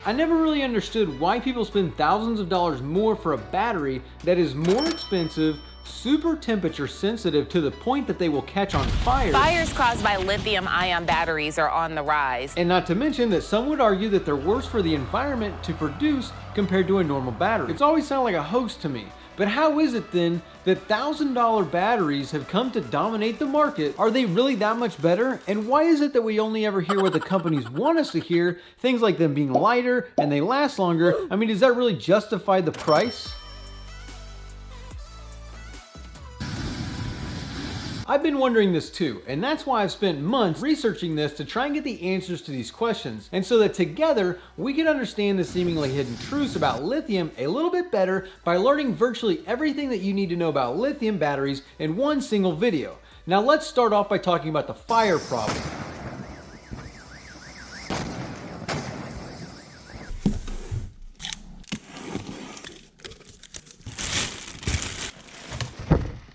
I never really understood why people spend thousands of dollars more for a battery that is more expensive, super temperature sensitive to the point that they will catch on fire. Fires caused by lithium-ion batteries are on the rise. And not to mention that some would argue that they're worse for the environment to produce compared to a normal battery. It's always sounded like a hoax to me. But how is it then that $1,000 batteries have come to dominate the market? Are they really that much better? And why is it that we only ever hear what the companies want us to hear? Things like them being lighter and they last longer. I mean, does that really justify the price? I've been wondering this too, and that's why I've spent months researching this to try and get the answers to these questions, and so that together we can understand the seemingly hidden truths about lithium a little bit better by learning virtually everything that you need to know about lithium batteries in one single video. Now let's start off by talking about the fire problem.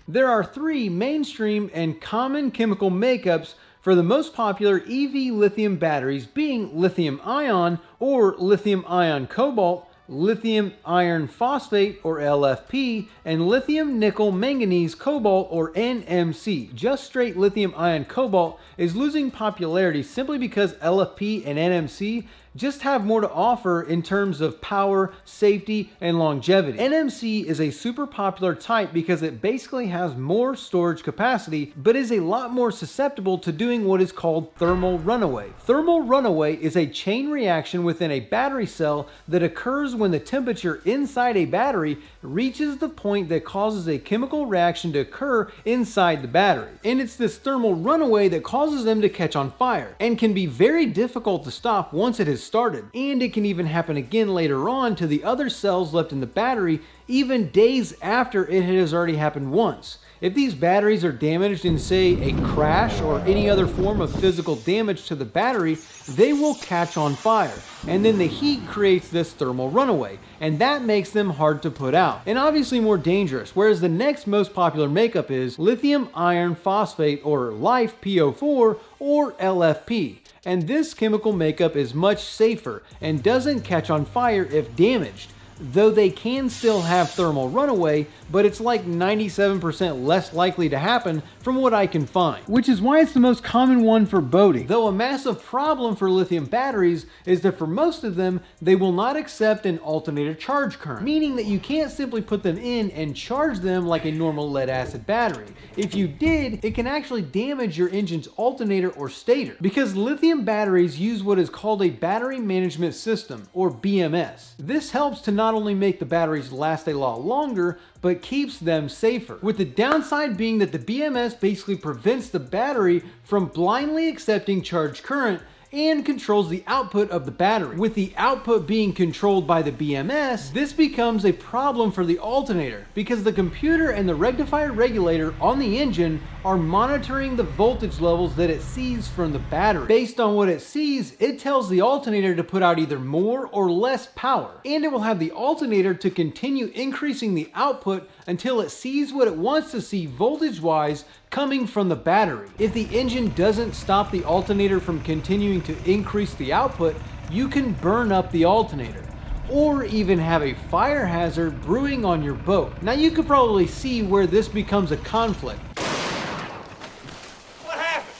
There are three mainstream and common chemical makeups for the most popular EV lithium batteries, being lithium ion or lithium ion cobalt, lithium iron phosphate or LFP, and lithium nickel manganese cobalt or NMC. Just straight lithium ion cobalt is losing popularity simply because LFP and NMC just have more to offer in terms of power, safety, and longevity. NMC is a super popular type because it basically has more storage capacity, but is a lot more susceptible to doing what is called thermal runaway. Thermal runaway is a chain reaction within a battery cell that occurs when the temperature inside a battery reaches the point that causes a chemical reaction to occur inside the battery. And it's this thermal runaway that causes them to catch on fire, and can be very difficult to stop once it has started. And it can even happen again later on to the other cells left in the battery, even days after it has already happened once. If these batteries are damaged in, say, a crash or any other form of physical damage to the battery, they will catch on fire. And then the heat creates this thermal runaway, and that makes them hard to put out, and obviously more dangerous. Whereas the next most popular makeup is lithium iron phosphate or LiFePO4 or LFP. And this chemical makeup is much safer and doesn't catch on fire if damaged, though they can still have thermal runaway, but it's like 97% less likely to happen from what I can find. Which is why it's the most common one for boating. Though a massive problem for lithium batteries is that for most of them, they will not accept an alternator charge current, meaning that you can't simply put them in and charge them like a normal lead acid battery. If you did, it can actually damage your engine's alternator or stator, because lithium batteries use what is called a battery management system, or BMS. This helps to not only make the batteries last a lot longer, but keeps them safer. With the downside being that the BMS basically prevents the battery from blindly accepting charge current and controls the output of the battery. With the output being controlled by the BMS, this becomes a problem for the alternator because the computer and the rectifier regulator on the engine are monitoring the voltage levels that it sees from the battery. Based on what it sees, it tells the alternator to put out either more or less power, and it will have the alternator to continue increasing the output until it sees what it wants to see voltage-wise coming from the battery. If the engine doesn't stop the alternator from continuing to increase the output, you can burn up the alternator, or even have a fire hazard brewing on your boat. Now you could probably see where this becomes a conflict.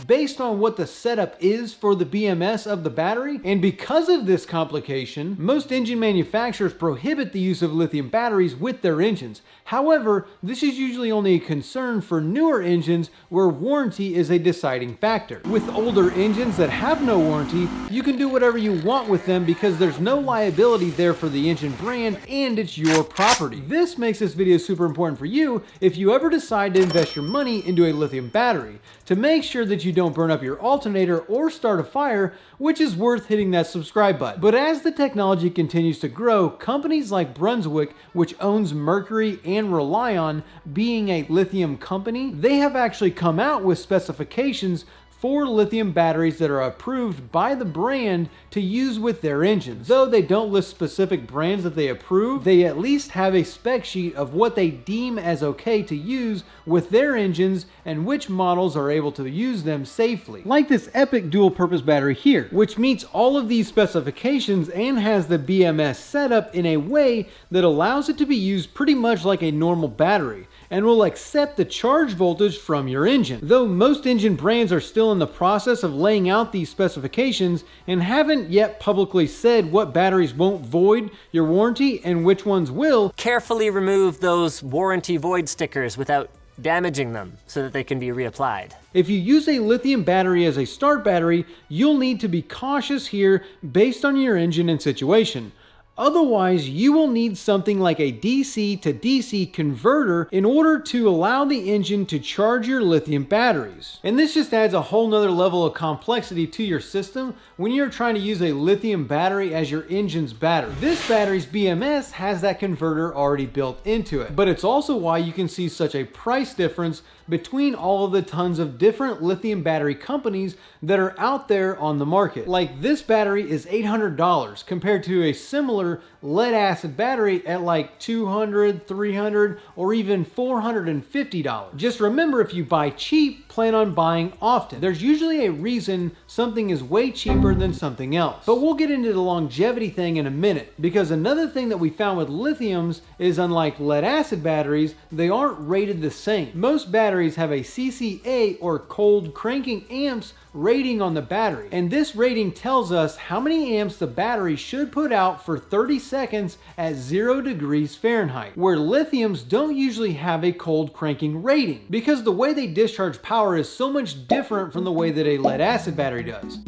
Based on what the setup is for the BMS of the battery, and because of this complication, most engine manufacturers prohibit the use of lithium batteries with their engines. However, this is usually only a concern for newer engines where warranty is a deciding factor. With older engines that have no warranty, you can do whatever you want with them because there's no liability there for the engine brand and it's your property. This makes this video super important for you if you ever decide to invest your money into a lithium battery, to make sure that you don't burn up your alternator or start a fire, which is worth hitting that subscribe button. But as the technology continues to grow, companies like Brunswick, which owns Mercury and Relion, being a lithium company, they have actually come out with specifications 4 lithium batteries that are approved by the brand to use with their engines. Though they don't list specific brands that they approve, they at least have a spec sheet of what they deem as okay to use with their engines and which models are able to use them safely. Like this Epic dual purpose battery here, which meets all of these specifications and has the BMS set up in a way that allows it to be used pretty much like a normal battery and will accept the charge voltage from your engine. Though most engine brands are still in the process of laying out these specifications and haven't yet publicly said what batteries won't void your warranty and which ones will, carefully remove those warranty void stickers without damaging them so that they can be reapplied. If you use a lithium battery as a start battery, you'll need to be cautious here based on your engine and situation. Otherwise, you will need something like a DC to DC converter in order to allow the engine to charge your lithium batteries. And this just adds a whole nother level of complexity to your system when you're trying to use a lithium battery as your engine's battery. This battery's BMS has that converter already built into it, but it's also why you can see such a price difference between all of the tons of different lithium battery companies that are out there on the market. Like this battery is $800 compared to a similar lead acid battery at like $200, $300, or even $450. Just remember, if you buy cheap, plan on buying often. There's usually a reason something is way cheaper than something else. But we'll get into the longevity thing in a minute, because another thing that we found with lithiums is, unlike lead acid batteries, they aren't rated the same. Most batteries have a CCA, or cold cranking amps, rating on the battery, and this rating tells us how many amps the battery should put out for 30 seconds at 0 degrees Fahrenheit, where lithiums don't usually have a cold cranking rating because the way they discharge power is so much different from the way that a lead acid battery does.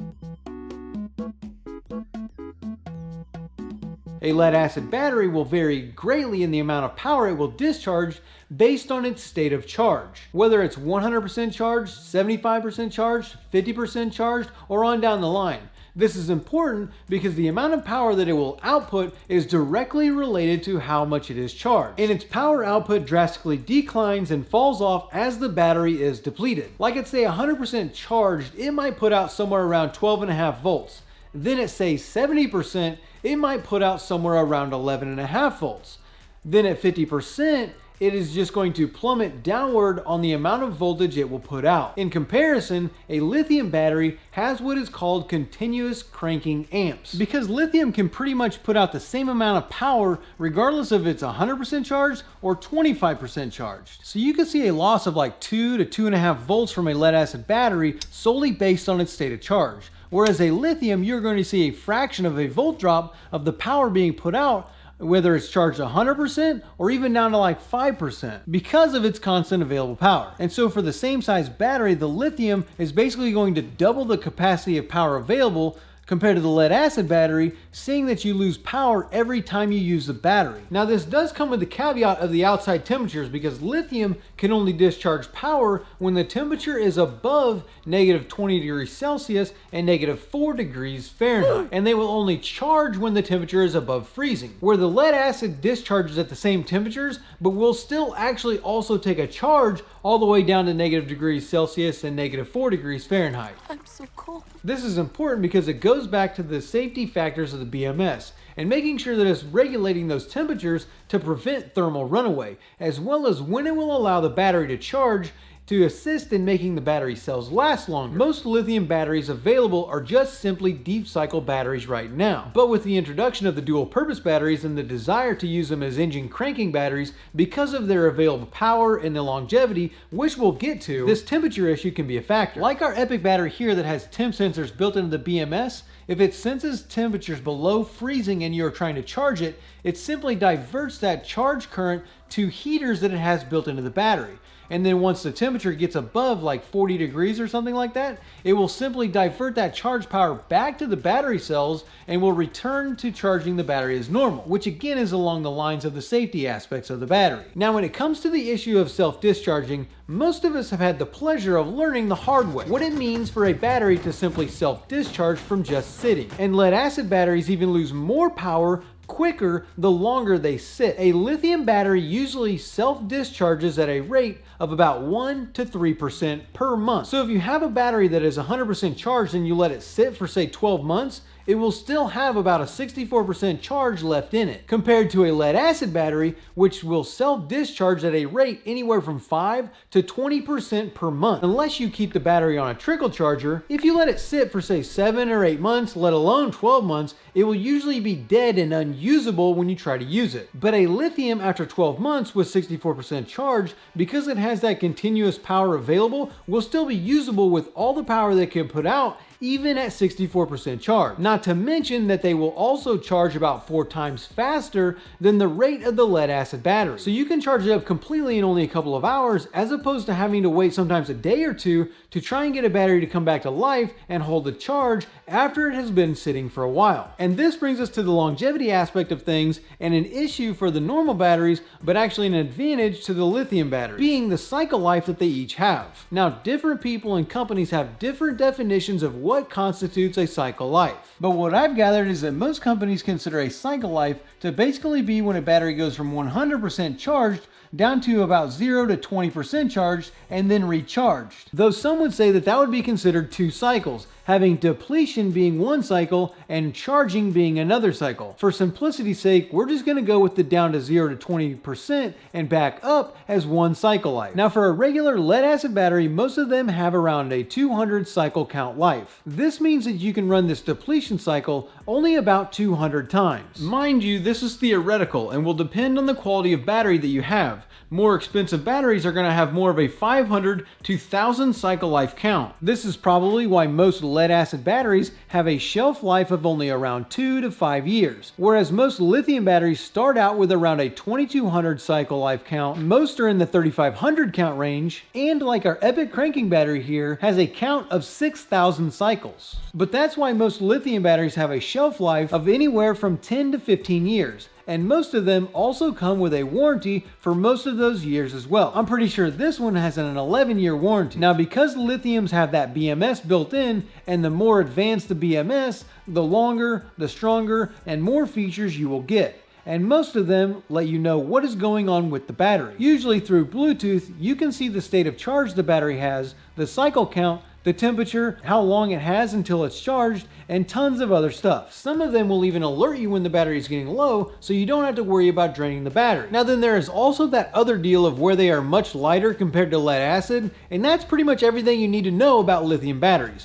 A lead acid battery will vary greatly in the amount of power it will discharge based on its state of charge. Whether it's 100% charged, 75% charged, 50% charged, or on down the line. This is important because the amount of power that it will output is directly related to how much it is charged. And its power output drastically declines and falls off as the battery is depleted. Like at say 100% charged, it might put out somewhere around 12.5 volts. Then at say 70%, it might put out somewhere around 11.5 volts. Then at 50%, it is just going to plummet downward on the amount of voltage it will put out. In comparison, a lithium battery has what is called continuous cranking amps, because lithium can pretty much put out the same amount of power regardless if it's 100% charged or 25% charged. So you can see a loss of like 2 to 2.5 volts from a lead acid battery solely based on its state of charge. Whereas a lithium, you're going to see a fraction of a volt drop of the power being put out, whether it's charged 100% or even down to like 5%, because of its constant available power. And so for the same size battery, the lithium is basically going to double the capacity of power available compared to the lead acid battery, seeing that you lose power every time you use the battery. Now this does come with the caveat of the outside temperatures, because lithium can only discharge power when the temperature is above -20 degrees Celsius and -4 degrees Fahrenheit, and they will only charge when the temperature is above freezing, where the lead acid discharges at the same temperatures, but will still actually also take a charge all the way down to -degrees Celsius and -4 degrees Fahrenheit. I'm so cold. This is important because it goes back to the safety factors of the BMS and making sure that it's regulating those temperatures to prevent thermal runaway, as well as when it will allow the battery to charge to assist in making the battery cells last longer. Most lithium batteries available are just simply deep cycle batteries right now, but with the introduction of the dual purpose batteries and the desire to use them as engine cranking batteries because of their available power and the longevity, which we'll get to, this temperature issue can be a factor. Like our Epic battery here that has temp sensors built into the BMS, if it senses temperatures below freezing and you're trying to charge it, it simply diverts that charge current to heaters that it has built into the battery. And then once the temperature gets above like 40 degrees or something like that, it will simply divert that charge power back to the battery cells and will return to charging the battery as normal, which again is along the lines of the safety aspects of the battery. Now when it comes to the issue of self-discharging, most of us have had the pleasure of learning the hard way what it means for a battery to simply self-discharge from just sitting. And lead acid batteries even lose more power quicker the longer they sit. A lithium battery usually self-discharges at a rate of about 1 to 3% per month. So if you have a battery that is 100% charged and you let it sit for say 12 months, it will still have about a 64% charge left in it, compared to a lead acid battery, which will self-discharge at a rate anywhere from 5 to 20% per month. Unless you keep the battery on a trickle charger, if you let it sit for say 7 or 8 months, let alone 12 months, it will usually be dead and unusable when you try to use it. But a lithium after 12 months with 64% charge, because it has that continuous power available, will still be usable with all the power they can put out even at 64% charge. Not to mention that they will also charge about 4 times faster than the rate of the lead acid battery. So you can charge it up completely in only a couple of hours, as opposed to having to wait sometimes a day or two to try and get a battery to come back to life and hold the charge after it has been sitting for a while. And this brings us to the longevity aspect of things, and an issue for the normal batteries, but actually an advantage to the lithium batteries, being the cycle life that they each have. Now, different people and companies have different definitions of what constitutes a cycle life. But what I've gathered is that most companies consider a cycle life to basically be when a battery goes from 100% charged down to about 0 to 20% charged and then recharged. Though some would say that that would be considered 2 cycles, having depletion being 1 cycle and charging being another cycle. For simplicity's sake, we're just going to go with the down to 0 to 20% and back up as 1 cycle life. Now for a regular lead acid battery, most of them have around a 200 cycle count life. This means that you can run this depletion cycle only about 200 times. Mind you, this is theoretical and will depend on the quality of battery that you have. More expensive batteries are going to have more of a 500 to 1000 cycle life count. This is probably why most lead acid batteries have a shelf life of only around 2 to 5 years, whereas most lithium batteries start out with around a 2200 cycle life count. Most are in the 3500 count range, and like our Epic cranking battery here, has a count of 6000 cycles. But that's why most lithium batteries have a shelf life of anywhere from 10 to 15 years. And most of them also come with a warranty for most of those years as well. I'm pretty sure this one has an 11-year warranty. Now, because lithiums have that BMS built in, and the more advanced the BMS, the longer, the stronger, and more features you will get. And most of them let you know what is going on with the battery. Usually through Bluetooth, you can see the state of charge the battery has, the cycle count, the temperature, how long it has until it's charged, and tons of other stuff. Some of them will even alert you when the battery is getting low, so you don't have to worry about draining the battery. Now then, there is also that other deal of where they are much lighter compared to lead acid, and that's pretty much everything you need to know about lithium batteries.